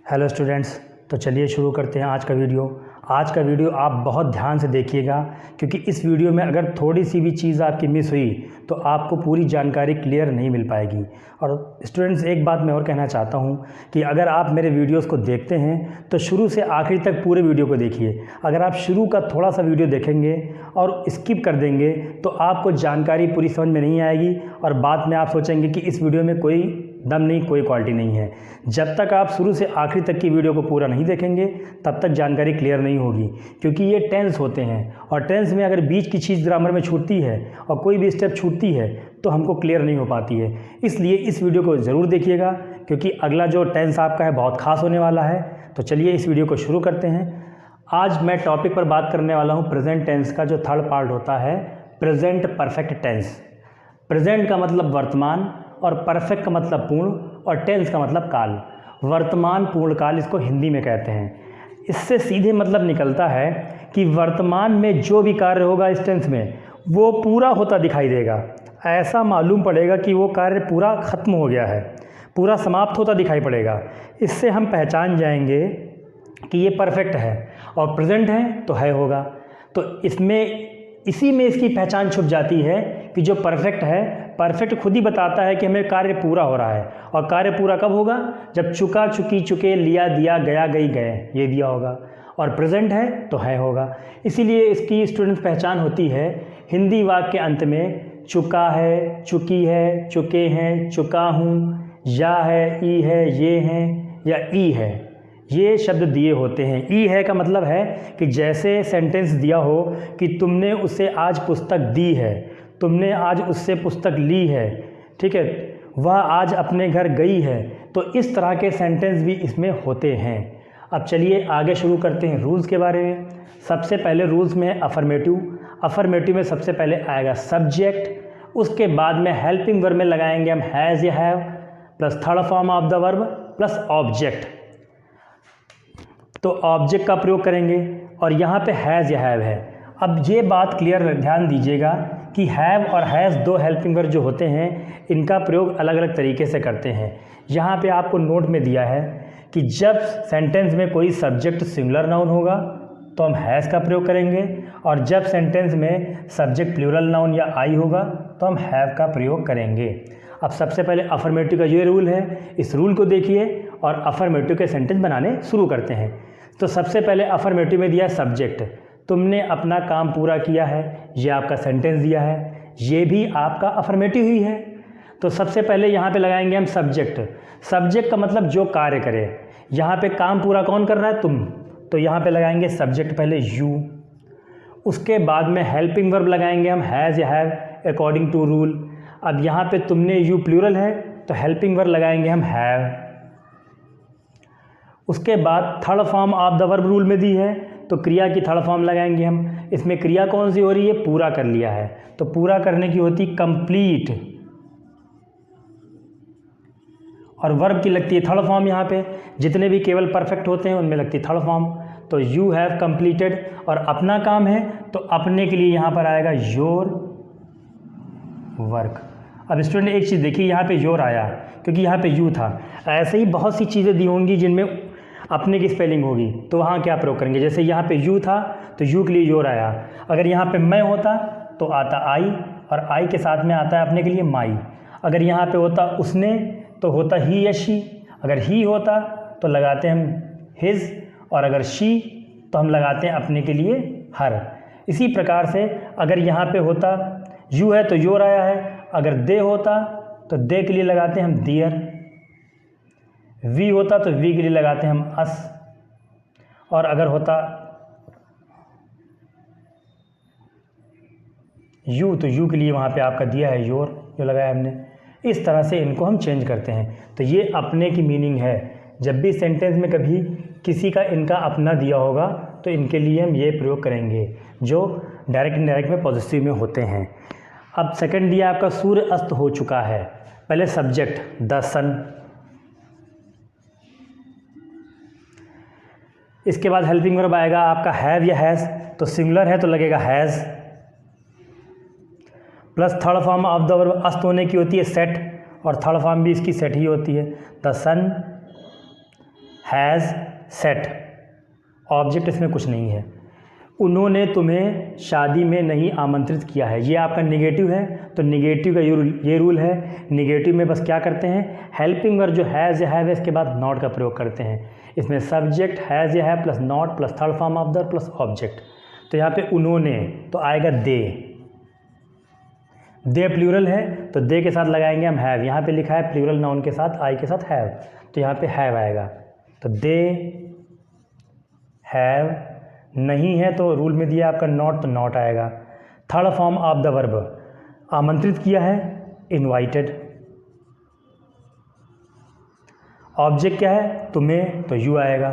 Hello students, तो चलिए शुरू करते हैं आज का वीडियो। आज का वीडियो आप बहुत ध्यान से देखिएगा, क्योंकि इस वीडियो में अगर थोड़ी सी भी चीज़ आपकी मिस हुई तो आपको पूरी जानकारी क्लियर नहीं मिल पाएगी। और स्टूडेंट्स, एक बात मैं और कहना चाहता हूँ कि अगर आप मेरे वीडियोस को देखते हैं तो शुरू से आखिर तक पूरे वीडियो को देखिए। अगर आप शुरू का थोड़ा सा वीडियो देखेंगे और स्किप कर देंगे तो आपको जानकारी पूरी समझ में नहीं आएगी और बाद में आप सोचेंगे कि इस वीडियो में कोई दम नहीं, कोई क्वालिटी नहीं है। जब तक आप शुरू से आखिर तक की वीडियो को पूरा नहीं देखेंगे तब तक जानकारी क्लियर नहीं होगी, क्योंकि ये टेंस होते हैं और टेंस में अगर बीच की चीज़ ग्रामर में छूटती है और कोई भी स्टेप छूटती है तो हमको क्लियर नहीं हो पाती है। इसलिए इस वीडियो को ज़रूर देखिएगा, क्योंकि अगला जो टेंस आपका है बहुत खास होने वाला है। तो चलिए इस वीडियो को शुरू करते हैं। आज मैं टॉपिक पर बात करने वाला हूँ प्रेजेंट टेंस का, जो थर्ड पार्ट होता है प्रेजेंट परफेक्ट टेंस। प्रेजेंट का मतलब वर्तमान और परफेक्ट का मतलब पूर्ण और टेंस का मतलब काल। वर्तमान पूर्ण काल इसको हिंदी में कहते हैं। इससे सीधे मतलब निकलता है कि वर्तमान में जो भी कार्य होगा इस टेंस में वो पूरा होता दिखाई देगा। ऐसा मालूम पड़ेगा कि वो कार्य पूरा ख़त्म हो गया है, पूरा समाप्त होता दिखाई पड़ेगा। इससे हम पहचान जाएंगे कि ये परफेक्ट है, और प्रेजेंट है तो है होगा। तो इसी में इसकी पहचान छुप जाती है कि जो परफेक्ट है, परफेक्ट खुद ही बताता है कि हमें कार्य पूरा हो रहा है। और कार्य पूरा कब होगा? जब चुका, चुकी, चुके, लिया, दिया, गया, गई, गए, ये दिया होगा। और प्रेजेंट है तो है होगा। इसीलिए इसकी स्टूडेंट्स पहचान होती है हिंदी वाक्य के अंत में चुका है, चुकी है, चुके हैं, चुका हूँ, या है, ई है, ये हैं, या ई है, ये शब्द दिए होते हैं। ई है का मतलब है कि जैसे सेंटेंस दिया हो कि तुमने उसे आज पुस्तक दी है, तुमने आज उससे पुस्तक ली है, ठीक है, वह आज अपने घर गई है। तो इस तरह के सेंटेंस भी इसमें होते हैं। अब चलिए आगे शुरू करते हैं रूल्स के बारे में। सबसे पहले रूल्स में है अफर्मेटिव। अफर्मेटिव में सबसे पहले आएगा सब्जेक्ट, उसके बाद में हेल्पिंग वर्ब में लगाएंगे हम हैज़ या have plus third form of the verb plus object. तो ऑब्जेक्ट का प्रयोग करेंगे और यहाँ पे हैज़ या हैव है। अब ये बात क्लियर ध्यान दीजिएगा कि हैव और हैज़ दो हेल्पिंग वर्ब जो होते हैं इनका प्रयोग अलग अलग तरीके से करते हैं। यहाँ पे आपको नोट में दिया है कि जब सेंटेंस में कोई सब्जेक्ट सिंगुलर नाउन होगा तो हम हैज़ का प्रयोग करेंगे, और जब सेंटेंस में सब्जेक्ट प्लूरल नाउन या आई होगा तो हम हैव का प्रयोग करेंगे। अब सबसे पहले अफर्मेटिव का ये रूल है, इस रूल को देखिए और अफर्मेटिव के सेंटेंस बनाने शुरू करते हैं। तो सबसे पहले अफर्मेटिव में दिया है सब्जेक्ट, तुमने अपना काम पूरा किया है, ये आपका सेंटेंस दिया है, ये भी आपका अफर्मेटिव ही है। तो सबसे पहले यहाँ पे लगाएंगे हम सब्जेक्ट। सब्जेक्ट का मतलब जो कार्य करे। यहाँ पे काम पूरा कौन कर रहा है? तुम। तो यहाँ पे लगाएंगे सब्जेक्ट पहले यू। उसके बाद में हेल्पिंग वर्ब लगाएंगे हम हैज़ या हैव अकॉर्डिंग टू रूल। अब यहाँ पे तुमने यू प्लूरल है तो हेल्पिंग वर्ब लगाएंगे हम हैव। उसके बाद third form of the verb rule में दी है तो क्रिया की थर्ड फॉर्म लगाएंगे हम। इसमें क्रिया कौन सी हो रही है? पूरा कर लिया है, तो पूरा करने की होती कंप्लीट, और वर्ब की लगती है थर्ड फॉर्म। यहाँ पे जितने भी केवल परफेक्ट होते हैं उनमें लगती है थर्ड फॉर्म। तो यू हैव कंप्लीटेड, और अपना काम है तो अपने के लिए यहाँ पर आएगा योर वर्क। अब स्टूडेंट एक चीज़ देखिए, यहाँ पे योर आया क्योंकि यहाँ पे यू था। ऐसे ही बहुत सी चीज़ें दी होंगी जिनमें अपने की स्पेलिंग होगी, तो वहाँ क्या प्रयोग करेंगे? जैसे यहाँ पे यू था तो यू के लिए योर आया। अगर यहाँ पे मैं होता तो आता आई, और आई के साथ में आता है अपने के लिए माई। अगर यहाँ पे होता उसने तो होता ही या शी। अगर ही होता तो लगाते हम हिज, और अगर शी तो हम लगाते हैं अपने के लिए हर। इसी प्रकार से अगर यहाँ पे होता यू है तो योर आया है, अगर दे होता तो दे के लिए लगाते हैं हम दियर, वी होता तो वी के लिए लगाते हैं हम अस, और अगर होता यू तो यू के लिए वहाँ पे आपका दिया है योर, जो लगाया हमने। इस तरह से इनको हम चेंज करते हैं। तो ये अपने की मीनिंग है। जब भी सेंटेंस में कभी किसी का इनका अपना दिया होगा तो इनके लिए हम ये प्रयोग करेंगे, जो डायरेक्ट इनडायरेक्ट में पॉजिटिव में होते हैं। अब सेकंड दिया आपका सूर्य अस्त हो चुका है। पहले सब्जेक्ट द सन, इसके बाद हेल्पिंग वर्ब आएगा आपका हैव या हैज़, तो सिंगुलर है तो लगेगा has, plus third form of the verb अस्त होने की होती है सेट, और थर्ड फॉर्म भी इसकी सेट ही होती है। The sun has set, object इसमें कुछ नहीं है। उन्होंने तुम्हें शादी में नहीं आमंत्रित किया है, ये आपका निगेटिव है, तो निगेटिव का ये रूल है। निगेटिव में बस क्या करते हैं, हेल्पिंग वर्ब जो हैज़ या हैव है इसके बाद नॉट का प्रयोग करते हैं। इसमें सब्जेक्ट हैज़ या have plus not plus third form of the plus object. तो यहाँ पे उन्होंने तो आएगा दे प्लूरल है तो दे के साथ लगाएंगे हम हैव। यहाँ पे लिखा है प्लूरल नाउन के साथ आई के साथ हैव, तो यहाँ पे हैव आएगा। तो दे हैव, नहीं है तो रूल में दिया आपका नॉट, तो नॉट आएगा। Third form of the verb, आमंत्रित किया है, इनवाइटेड। ऑब्जेक्ट क्या है, तुम्हें, तो यू आएगा।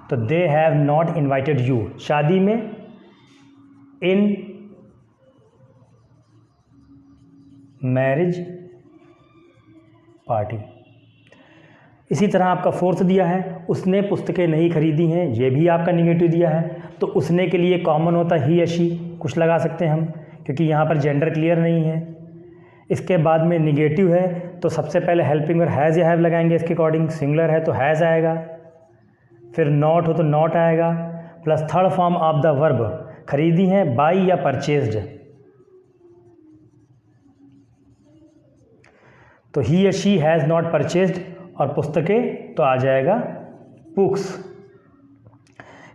तो they have not invited you शादी में, इन मैरिज पार्टी। इसी तरह आपका फोर्थ दिया है, उसने पुस्तकें नहीं खरीदी हैं, ये भी आपका निगेटिव दिया है। तो उसने के लिए कॉमन होता है ही या शी, कुछ लगा सकते हैं हम क्योंकि यहाँ पर जेंडर क्लियर नहीं है। इसके बाद में निगेटिव है तो सबसे पहले हेल्पिंग वर्ब हैज़ या हैव लगाएंगे, इसके अकॉर्डिंग सिंगुलर है तो हैज़ आएगा, फिर नॉट हो तो नॉट आएगा, plus third form of the verb खरीदी हैं, बाई या परचेज्ड। तो ही या शी हैज़ नॉट परचेज्ड और पुस्तकें तो आ जाएगा बुक्स।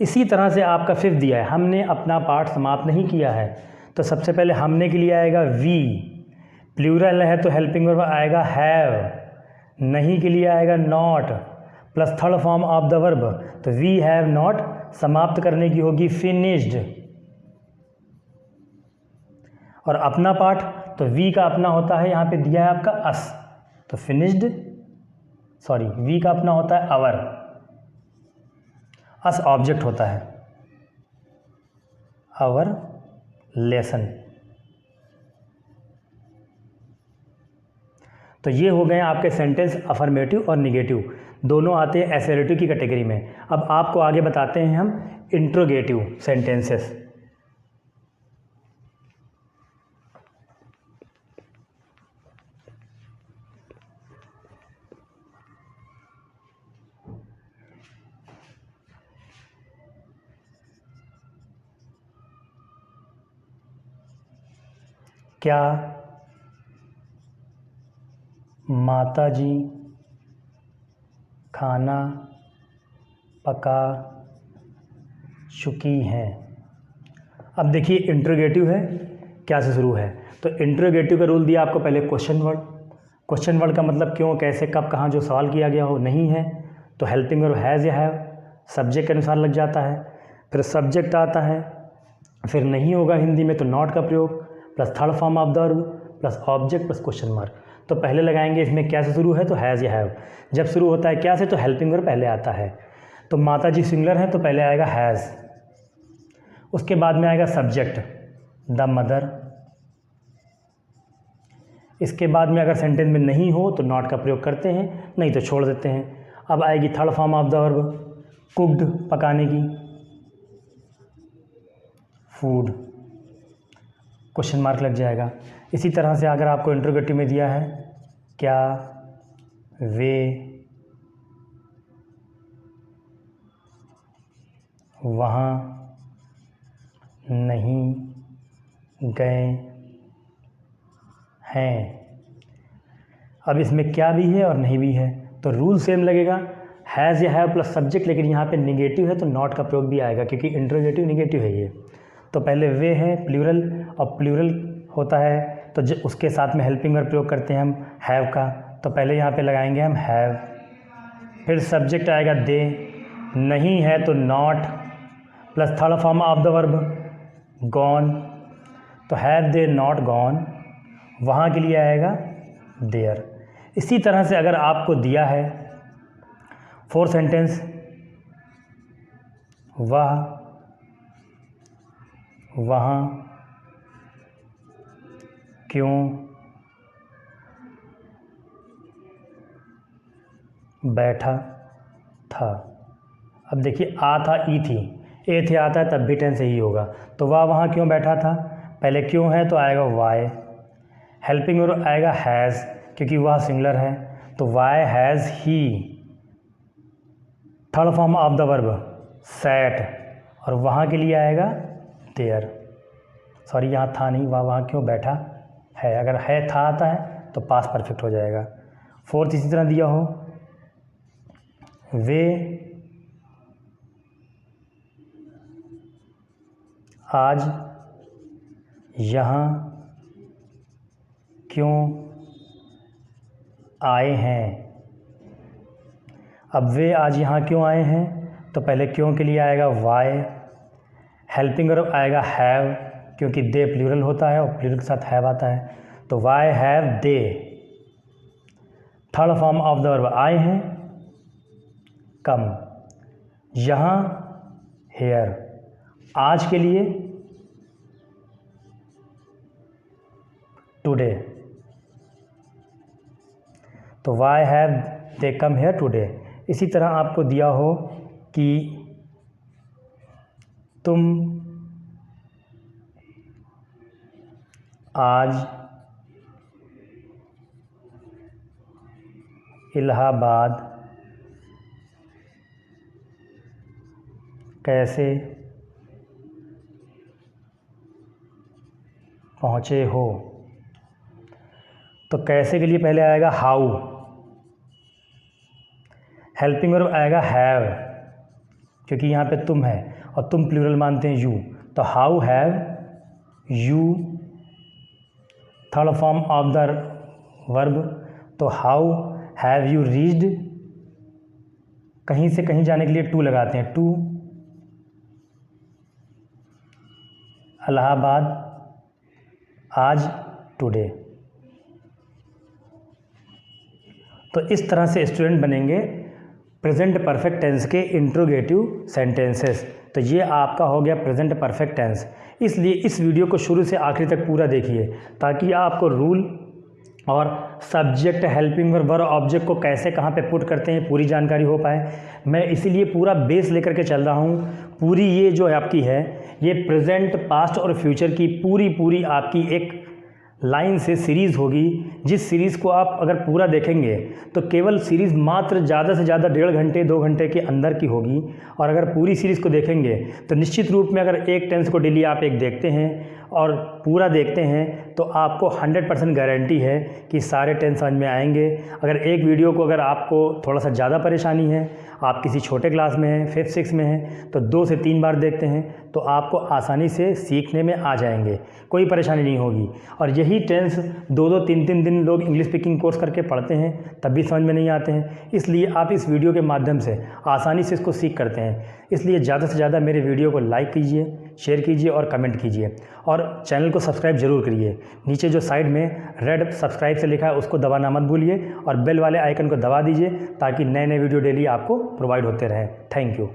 इसी तरह से आपका फिफ्थ दिया है, हमने अपना पाठ समाप्त नहीं किया है, तो सबसे पहले हमने के लिए आएगा वी, प्लूरल है तो हेल्पिंग वर्ब आएगा हैव, नहीं के लिए आएगा not, plus third form of the verb तो वी हैव नॉट, समाप्त करने की होगी फिनिश्ड। और अपना पाठ तो वी का अपना होता है, यहाँ पे दिया है आपका अस, तो फिनिश्ड, सॉरी वी का अपना होता है आवर, अस ऑब्जेक्ट होता है, आवर लेसन। तो ये हो गए आपके सेंटेंस अफर्मेटिव और निगेटिव, दोनों आते हैं एसर्टिव की कैटेगरी में। अब आपको आगे बताते हैं हम इंट्रोगेटिव सेंटेंसेस। क्या माताजी खाना पका चुकी हैं। अब देखिए इंट्रोगेटिव है, क्या से शुरू है, तो इंट्रोगेटिव का रूल दिया आपको पहले क्वेश्चन वर्ड। क्वेश्चन वर्ड का मतलब क्यों, कैसे, कब, कहाँ जो सवाल किया गया हो, नहीं है तो हेल्पिंग वर्ब हैज़ या हैव सब्जेक्ट के अनुसार लग जाता है, फिर सब्जेक्ट आता है, फिर नहीं होगा हिंदी में तो नॉट का प्रयोग, plus third form of the verb plus object plus question mark. तो पहले लगाएंगे इसमें क्या से शुरू है तो हैज़ या हैव, जब शुरू होता है क्या से तो हेल्पिंग वर्ब पहले आता है। तो माता जी सिंगुलर है तो पहले आएगा हैज़, उसके बाद में आएगा सब्जेक्ट द मदर, इसके बाद में अगर सेंटेंस में नहीं हो तो नॉट का प्रयोग करते हैं, नहीं तो छोड़ देते हैं। अब आएगी third form of the verb cooked पकाने की, फूड, क्वेश्चन मार्क लग जाएगा। इसी तरह से अगर आपको इंट्रोगेटिव में दिया है क्या वे वहाँ नहीं गए हैं, अब इसमें क्या भी है और नहीं भी है तो रूल सेम लगेगा, हैज़ या हैव प्लस सब्जेक्ट, लेकिन यहाँ पे निगेटिव है तो नॉट का प्रयोग भी आएगा क्योंकि इंट्रोगेटिव निगेटिव है ये। तो पहले वे है प्लूरल, और प्लूरल होता है तो उसके साथ में हेल्पिंग वर्ब प्रयोग करते हैं हम हैव का, तो पहले यहाँ पे लगाएंगे हम हैव, फिर सब्जेक्ट आएगा दे, नहीं है तो not, plus third form of the verb gone, तो हैव दे नॉट गॉन, वहाँ के लिए आएगा देयर। इसी तरह से अगर आपको दिया है फोर्थ सेंटेंस वह वहाँ क्यों बैठा था। अब देखिए आ था ई थी, ए थे आता है तब भी टेंस ही होगा, तो वह वहाँ क्यों बैठा था, पहले क्यों है तो आएगा वाई, हेल्पिंग वर्ब आएगा हैज़ क्योंकि वह सिंगुलर है तो वाई हैज़ ही third form of the verb set, और वहाँ के लिए आएगा देयर। सॉरी यहाँ था नहीं, वहाँ क्यों बैठा है, अगर है था आता है तो पास्ट परफेक्ट हो जाएगा। फोर्थ इसी तरह दिया हो, वे आज यहाँ क्यों आए हैं। अब वे आज यहाँ क्यों आए हैं, तो पहले क्यों के लिए आएगा वाई, हेल्पिंग वर्ब आएगा हैव, क्योंकि दे प्लूरल होता है और प्लूरल के साथ हैव आता है, तो why have they. Third form of the verb आए हैं, कम, यहाँ हेयर, आज के लिए टुडे, तो why have they come here today. इसी तरह आपको दिया हो कि तुम आज इलाहाबाद कैसे पहुँचे हो, तो कैसे के लिए पहले आएगा हाउ, हेल्पिंग वर्ब आएगा हैव, क्योंकि यहाँ पे तुम है और तुम प्लूरल मानते हैं यू, तो how have you. Third form of the verb, तो हाउ हैव यू रीच्ड, कहीं से कहीं जाने के लिए टू लगाते हैं, टू इलाहाबाद आज टुडे। तो इस तरह से स्टूडेंट बनेंगे प्रेजेंट परफेक्ट टेंस के इंट्रोगेटिव सेंटेंसेस। तो ये आपका हो गया प्रेजेंट परफेक्ट टेंस। इसलिए इस वीडियो को शुरू से आखिरी तक पूरा देखिए ताकि आपको रूल और सब्जेक्ट, हेल्पिंग वर्ब, ऑब्जेक्ट को कैसे कहाँ पे पुट करते हैं पूरी जानकारी हो पाए। मैं इसीलिए पूरा बेस लेकर के चल रहा हूँ। पूरी ये जो आपकी है ये प्रेजेंट, पास्ट और फ्यूचर की पूरी आपकी एक लाइन से सीरीज़ होगी, जिस सीरीज़ को आप अगर पूरा देखेंगे तो केवल सीरीज़ मात्र ज़्यादा से ज़्यादा 1.5 घंटे 2 घंटे के अंदर की होगी। और अगर पूरी सीरीज़ को देखेंगे तो निश्चित रूप में अगर एक टेंस को डेली आप एक देखते हैं और पूरा देखते हैं तो आपको 100% गारंटी है कि सारे टेंस समझ में आएंगे। अगर एक वीडियो को अगर आपको थोड़ा सा ज़्यादा परेशानी है, आप किसी छोटे क्लास में हैं, 5th 6th में हैं, तो 2 से 3 बार देखते हैं तो आपको आसानी से सीखने में आ जाएंगे, कोई परेशानी नहीं होगी। और यही टेंस 2-2 3-3 दिन लोग इंग्लिश स्पीकिंग कोर्स करके पढ़ते हैं तब भी समझ में नहीं आते हैं। इसलिए आप इस वीडियो के माध्यम से आसानी से इसको सीख करते हैं। इसलिए ज़्यादा से ज़्यादा मेरे वीडियो को लाइक कीजिए, शेयर कीजिए और कमेंट कीजिए और चैनल को सब्सक्राइब जरूर करिए। नीचे जो साइड में रेड सब्सक्राइब से लिखा है उसको दबाना मत भूलिए और बेल वाले आइकन को दबा दीजिए ताकि नए नए वीडियो डेली आपको प्रोवाइड होते रहें। Thank you.